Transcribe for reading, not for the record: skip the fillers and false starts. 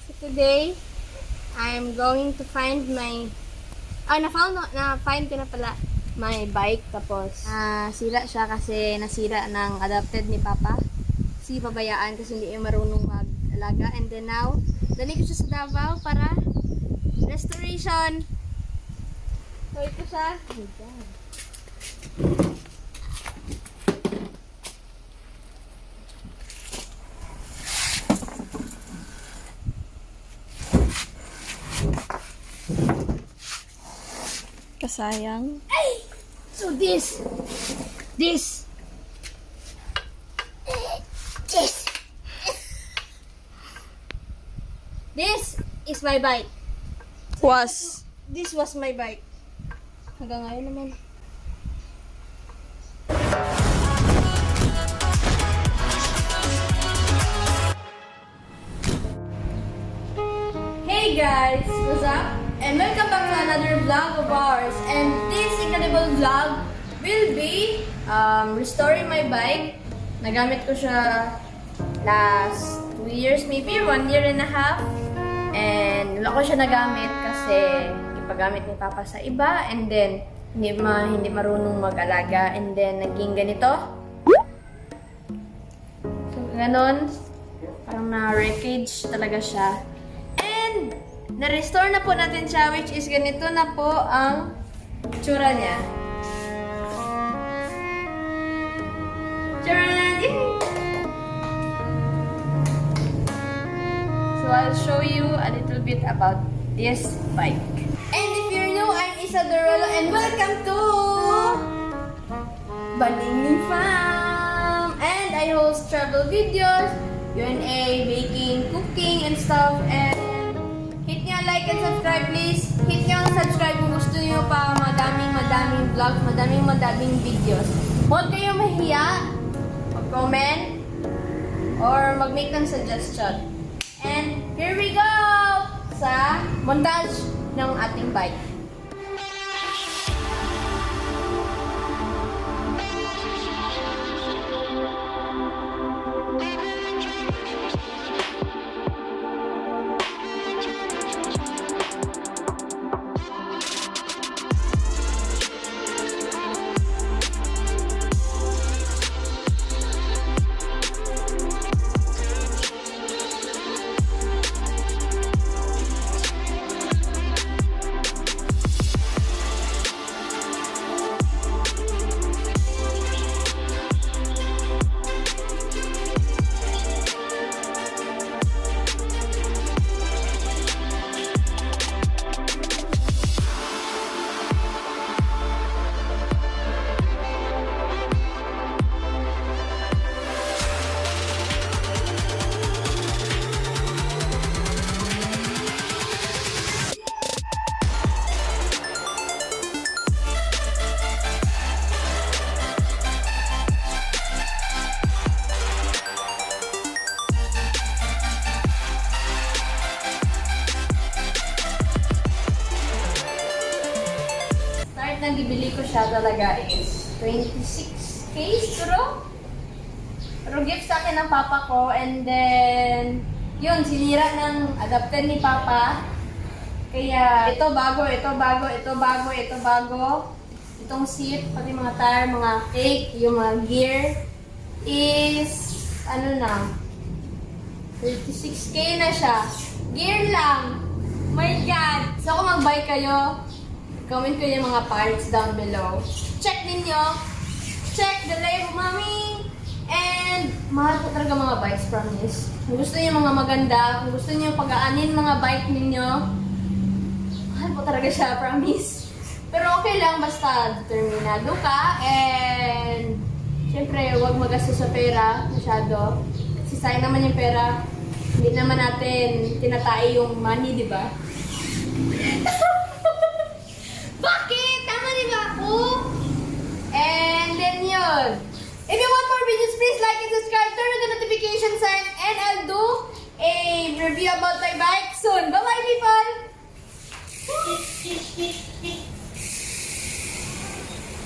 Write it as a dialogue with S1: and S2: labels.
S1: So today, I'm going to find my... na-find ko na pala my bike. Tapos, sira siya kasi nasira ng adopted ni Papa. Kasi pabayaan kasi hindi marunong mag-alaga. And then now, dali ko siya sa Davao para restoration. So, ito siya. Oh my God. Kasayang. Ay! So this is my bike. This was my bike. Hanggang ngayon naman. Hey guys! What's up? And welcome back to another vlog of ours. And this incredible vlog will be restoring my bike. Nagamit ko siya last 2 years, maybe 1 year and a half. And wala ko siya nagamit kasi ipagamit ni Papa sa iba. And then, hindi marunong mag-alaga. And then, naging ganito. So, ganon. Parang na-wreckage talaga siya. And, na-restore na po natin siya, which is ganito na po ang tsura niya. So, I'll show you a little bit about this bike. And if you're new, I'm Doruelo and welcome to Baningning Farm! And I host travel videos, Q&A, baking, cooking, and stuff. And hit nyo like and subscribe, please. Hit nyo ang subscribe kung gusto nyo pa madaming vlogs, madaming videos. Huwag kayong mahiya, mag-comment, or mag-make ng suggestion. And here we go sa montage ng ating bike. Na bibili ko siya talaga is 26K siguro. Pero gift sa akin ng Papa ko, and then yun, sinira ng adopted ni Papa. Kaya ito bago. Itong seat, pati mga tire, mga cake, yung mga gear is ano na, 36K na siya. Gear lang. My God! So kung mag-buy kayo, comment ko yung mga parts down below. Check ninyo. Check the label, mommy. And mahal po talaga mga bikes, promise. Kung gusto niyo mga maganda, kung gusto niyo pag-aanin mga bike ninyo, mahal po talaga siya, promise. Pero okay lang, basta determinado ka. And syempre, huwag magastos sa pera masyado. Kasi sayang naman yung pera. Hindi naman natin tinatay yung money, di ba? Bakit? Tama di ba ako? And then yun. If you want more videos, please like and subscribe. Turn on the notification sign. And I'll do a review about my bike soon. Bye-bye, people!